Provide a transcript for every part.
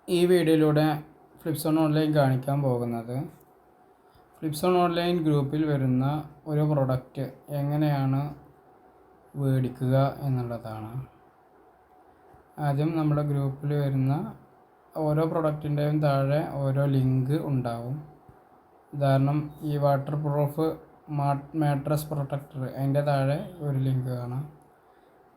ഈ വീഡിയോയിലൂടെ ഫ്ലിപ്സോൺ ഓൺലൈൻ കാണിക്കാൻ പോകുന്നത് ഫ്ലിപ്സോൺ ഓൺലൈൻ ഗ്രൂപ്പിൽ വരുന്ന ഒരു പ്രൊഡക്റ്റ് എങ്ങനെയാണ് മേടിക്കുക എന്നുള്ളതാണ്. ആദ്യം നമ്മുടെ ഗ്രൂപ്പിൽ വരുന്ന ഓരോ പ്രൊഡക്റ്റിൻ്റെയും താഴെ ഓരോ ലിങ്ക് ഉണ്ടാവും. ഉദാഹരണം, ഈ വാട്ടർ പ്രൂഫ് മാട്രസ് പ്രൊട്ടക്ടർ, അതിൻ്റെ താഴെ ഒരു ലിങ്ക് കാണാം.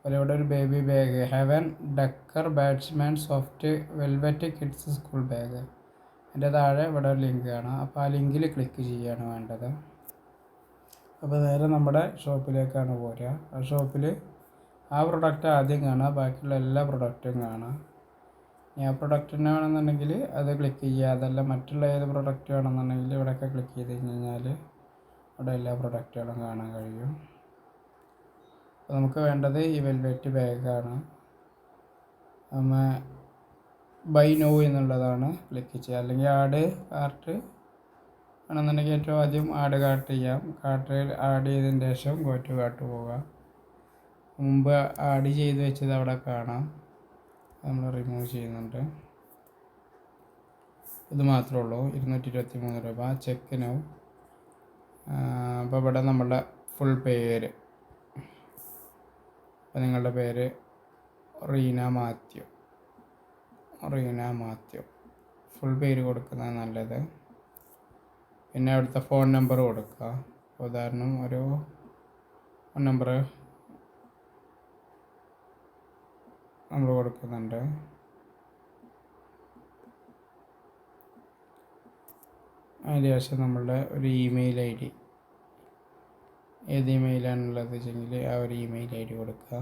അതുപോലെ ഒരു baby bag, heaven decker batsman soft velvet kids school bag, അതിൻ്റെ താഴെ ഇവിടെ ഒരു ലിങ്ക് കാണാം. അപ്പോൾ ആ ലിങ്കിൽ ക്ലിക്ക് ചെയ്യുകയാണ് വേണ്ടത്. അപ്പോൾ നേരെ നമ്മുടെ ഷോപ്പിലേക്കാണ് പോരുക. ആ ഷോപ്പിൽ ആ പ്രൊഡക്റ്റ് ആദ്യം കാണാം, ബാക്കിയുള്ള എല്ലാ പ്രൊഡക്റ്റും കാണാം. ഇനി ആ പ്രൊഡക്റ്റിന് വേണമെന്നുണ്ടെങ്കിൽ അത് ക്ലിക്ക് ചെയ്യുക. അതല്ല മറ്റുള്ള ഏത് പ്രൊഡക്റ്റ് വേണമെന്നുണ്ടെങ്കിൽ ഇവിടെയൊക്കെ ക്ലിക്ക് ചെയ്ത് കഴിഞ്ഞാൽ ഇവിടെ എല്ലാ പ്രൊഡക്റ്റുകളും കാണാൻ കഴിയും. അപ്പോൾ നമുക്ക് വേണ്ടത് ഈ വെൽവെറ്റ് ബാഗാണ്. നമ്മൾ ബൈ നോ എന്നുള്ളതാണ് ക്ലിക്ക് ചെയ്യുക. അല്ലെങ്കിൽ ആഡ് കാർട്ട് ആണെന്നുണ്ടെങ്കിൽ ഏറ്റവും ആദ്യം ആഡ് കാർട്ട് ചെയ്യാം. കാർട്ടിൽ ആഡ് ചെയ്തതിന് ശേഷം ഗോ ടു കാർട്ട് പോകാം. മുമ്പ് ആഡ് ചെയ്ത് വെച്ചത് അവിടെ കാണാം, നമ്മൾ റിമൂവ് ചെയ്യുന്നുണ്ട്. ഇത് മാത്രമേ ഉള്ളൂ, 223 രൂപ. Check now. അപ്പോൾ ഇവിടെ നമ്മളുടെ ഫുൾ പേര്, അപ്പോൾ നിങ്ങളുടെ പേര് റീന മാത്യു ഫുൾ പേര് കൊടുക്കുന്നത് നല്ലത്. പിന്നെ അവിടുത്തെ ഫോൺ നമ്പർ കൊടുക്കുക. ഉദാഹരണം, ഒരു ഫോൺ നമ്പർ നമ്മൾ കൊടുക്കുന്നുണ്ട്. അതിന് ശേഷം നമ്മളുടെ ഒരു ഇമെയിൽ ഐ ഡി, ഏത് ഇമെയിലാണുള്ളത് വെച്ചെങ്കിൽ ആ ഒരു ഇമെയിൽ ഐ ഡി കൊടുക്കുക.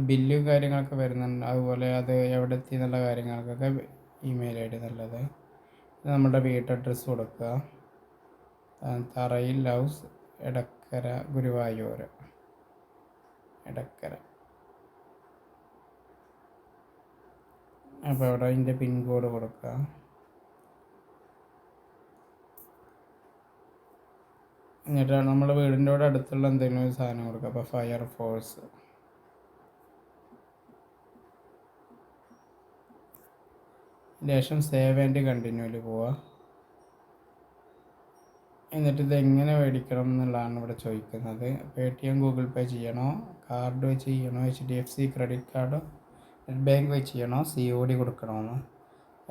ബില്ലും കാര്യങ്ങളൊക്കെ വരുന്നുണ്ട്, അതുപോലെ അത് എവിടെ എത്തി എന്നുള്ള കാര്യങ്ങൾക്കൊക്കെ ഇമെയിൽ ഐ ഡി നല്ലത്. നമ്മുടെ വീട്ട് അഡ്രസ്സ് കൊടുക്കുക. തറയിൽ ഹൗസ്, എടക്കര, ഗുരുവായൂർ, എടക്കര. അപ്പോൾ അവിടെ അതിൻ്റെ പിൻകോഡ് കൊടുക്കുക. എന്നിട്ട് നമ്മുടെ വീടിൻ്റെ കൂടെ അടുത്തുള്ള എന്തെങ്കിലും ഒരു സാധനം കൊടുക്കുക. അപ്പോൾ ഫയർ ഫോഴ്സ്. ശേഷം സേവ് ആൻഡ് കണ്ടിന്യൂവിൽ പോവുക. എന്നിട്ട് ഇതെങ്ങനെ മേടിക്കണം എന്നുള്ളതാണ് ഇവിടെ ചോദിക്കുന്നത്. പേടിഎം, ഗൂഗിൾ പേ ചെയ്യണോ, കാർഡ് വെച്ച് ചെയ്യണോ, HDFC ക്രെഡിറ്റ് കാർഡോ, നെറ്റ് ബാങ്ക് വെച്ച് ചെയ്യണോ, COD കൊടുക്കണമെന്ന്.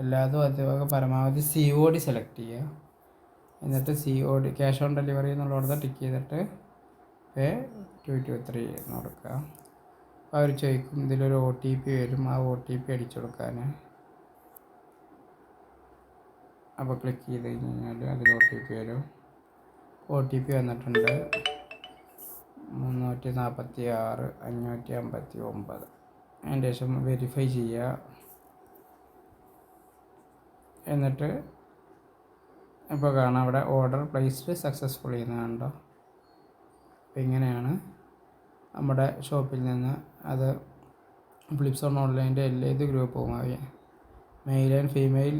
എല്ലാതും അതുവക പരമാവധി COD സെലക്ട് ചെയ്യുക. എന്നിട്ട് COD, ക്യാഷ് ഓൺ ഡെലിവറി എന്നുള്ളടത്ത് ടിക്ക് ചെയ്തിട്ട് പേ 223 എന്ന് കൊടുക്കുക. അപ്പോൾ അവർ ചോദിക്കും, ഇതിലൊരു OTP വരും, ആ OTP അടിച്ചു കൊടുക്കാൻ. അപ്പോൾ ക്ലിക്ക് ചെയ്ത് കഴിഞ്ഞാൽ അതിൽ OTP വരും. OTP വന്നിട്ടുണ്ട്, 346 559. അതിന് ശേഷം വെരിഫൈ ചെയ്യുക. എന്നിട്ട് ഇപ്പോൾ കാണാം അവിടെ ഓർഡർ പ്ലേസ്ഡ് സക്സസ്ഫുള്ളി എന്ന് കണ്ടോ. അപ്പോൾ ഇങ്ങനെയാണ് നമ്മുടെ ഷോപ്പിൽ നിന്ന് അത് ഫ്ലിപ്സോൺ ഓൺലൈൻ്റെ ഏത് ഗ്രൂപ്പുമായി, മെയിൽ ആൻഡ് ഫീമെയിൽ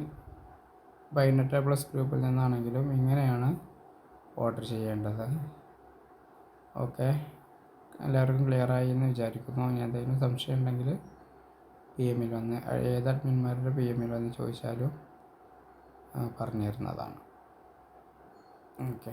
ബൈനെറ്റ് പ്ലസ് ഗ്രൂപ്പിൽ നിന്നാണെങ്കിലും ഇങ്ങനെയാണ് ഓർഡർ ചെയ്യേണ്ടത്. ഓക്കെ, എല്ലാവർക്കും ക്ലിയറായി എന്ന് വിചാരിക്കുന്നു. ഇനി എന്തെങ്കിലും സംശയം ഉണ്ടെങ്കിൽ PM വന്ന്, ഏത് അഡ്മിന്മാരുടെ PM വന്ന് ചോദിച്ചാലും പറഞ്ഞു തരുന്നതാണ്. ഓക്കെ.